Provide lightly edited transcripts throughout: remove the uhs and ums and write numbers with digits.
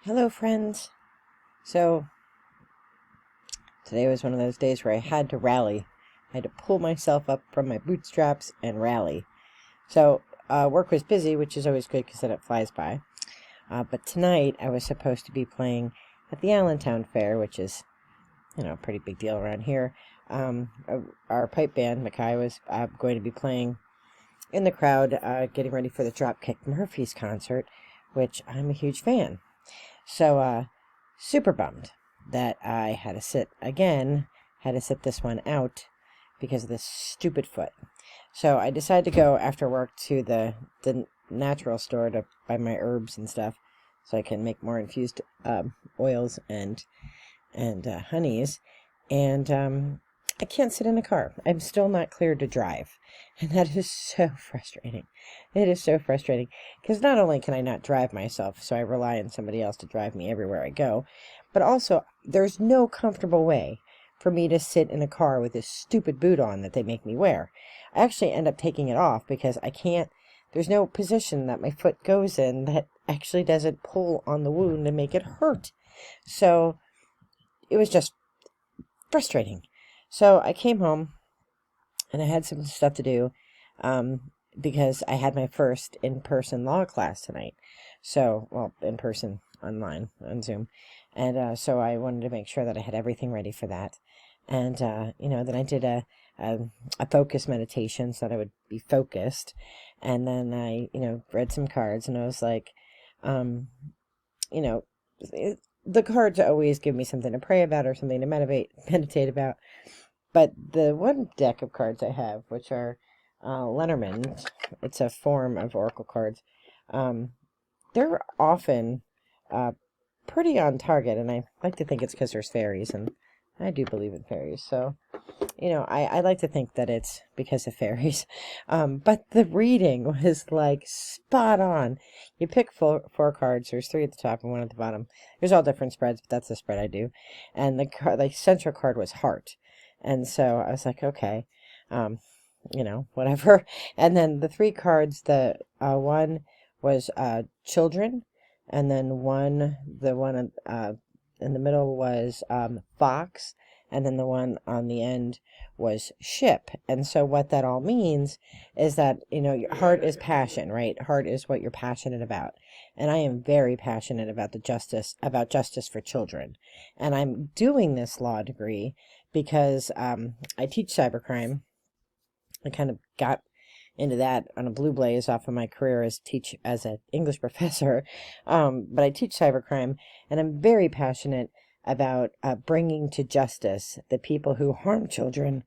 Hello, friends. So, today was one of those days where I had to rally. I had to pull myself up from my bootstraps and rally. So, work was busy, which is always good because then it flies by. But tonight, I was supposed to be playing at the Allentown Fair, which is, a pretty big deal around here. Our pipe band, Mackay, was going to be playing in the crowd, getting ready for the Dropkick Murphys concert, which I'm a huge fan. So, super bummed that I had to sit this one out because of this stupid foot. So I decided to go after work to the natural store to buy my herbs and stuff so I can make more infused oils and honeys. And I can't sit in a car. I'm still not cleared to drive. And that is so frustrating. It is so frustrating. Because not only can I not drive myself, so I rely on somebody else to drive me everywhere I go, but also there's no comfortable way for me to sit in a car with this stupid boot on that they make me wear. I actually end up taking it off because I can't, there's no position that my foot goes in that actually doesn't pull on the wound and make it hurt. So it was just frustrating. So I came home and I had some stuff to do because I had my first in-person law class tonight. So, well, in-person, online, on Zoom. And so I wanted to make sure that I had everything ready for that. And, then I did a focus meditation so that I would be focused. And then I, read some cards and I was like, the cards always give me something to pray about or something to meditate about. But the one deck of cards I have, which are Lenormand, it's a form of oracle cards, they're often pretty on target, and I like to think it's because there's fairies, and I do believe in fairies, so, I like to think that it's because of fairies. But the reading was, like, spot on. You pick four cards. There's 3 at the top and 1 at the bottom. There's all different spreads, but that's the spread I do. And the central card was heart. And so I was like, okay, whatever. And then the 3 cards, one was children, and then the one in the middle was fox, and then the one on the end was ship. And so what that all means is that, your heart is passion, right? Heart is what you're passionate about. And I am very passionate about justice for children. And I'm doing this law degree because I teach cybercrime. I kind of got into that on a blue blaze off of my career as an English professor. But I teach cybercrime, and I'm very passionate about bringing to justice the people who harm children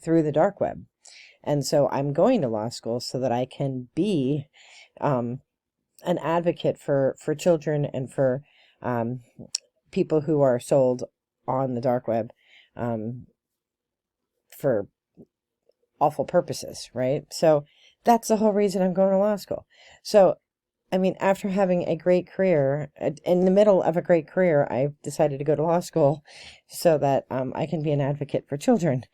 through the dark web. And so I'm going to law school so that I can be an advocate for children and for people who are sold on the dark web for awful purposes, right? So that's the whole reason I'm going to law school. So, after having a great career, in the middle of a great career, I've decided to go to law school so that I can be an advocate for children.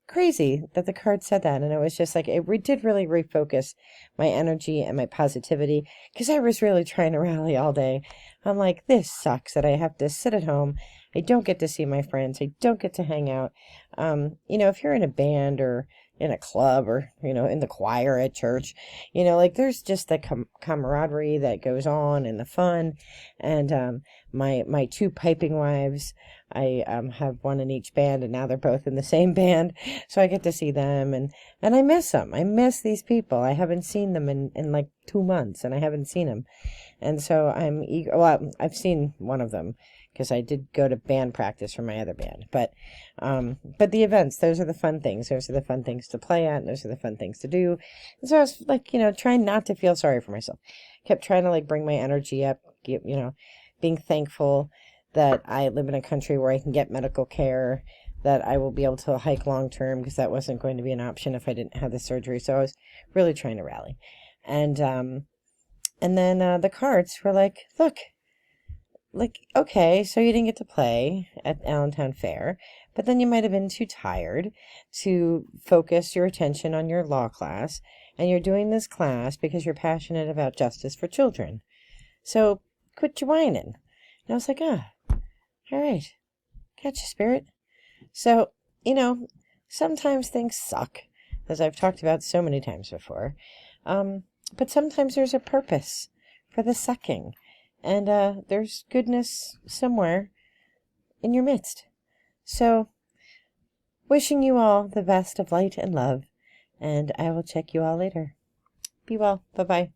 Crazy that the card said that, and it was just like, it did really refocus my energy and my positivity, because I was really trying to rally all day. I'm like, this sucks that I have to sit at home. I don't get to see my friends. I don't get to hang out. If you're in a band or in a club or, in the choir at church, there's just the camaraderie that goes on and the fun. And my 2 piping wives, I have one in each band, and now they're both in the same band, so I get to see them, and I miss them. I miss these people. I haven't seen them in like 2 months, and I haven't seen them. And so I'm eager. Well, I've seen one of them, because I did go to band practice for my other band. But the events, those are the fun things. Those are the fun things to play at, and those are the fun things to do. And so I was like, trying not to feel sorry for myself. Kept trying to bring my energy up, being thankful that I live in a country where I can get medical care, that I will be able to hike long term, because that wasn't going to be an option if I didn't have the surgery. So I was really trying to rally. And then the cards were like, look, okay, so you didn't get to play at Allentown Fair, but then you might have been too tired to focus your attention on your law class, and you're doing this class because you're passionate about justice for children. So quit your whining. And I was like, all right. Gotcha, Spirit. So, sometimes things suck, as I've talked about so many times before. But sometimes there's a purpose for the sucking. And there's goodness somewhere in your midst. So, wishing you all the best of light and love. And I will check you all later. Be well. Bye-bye.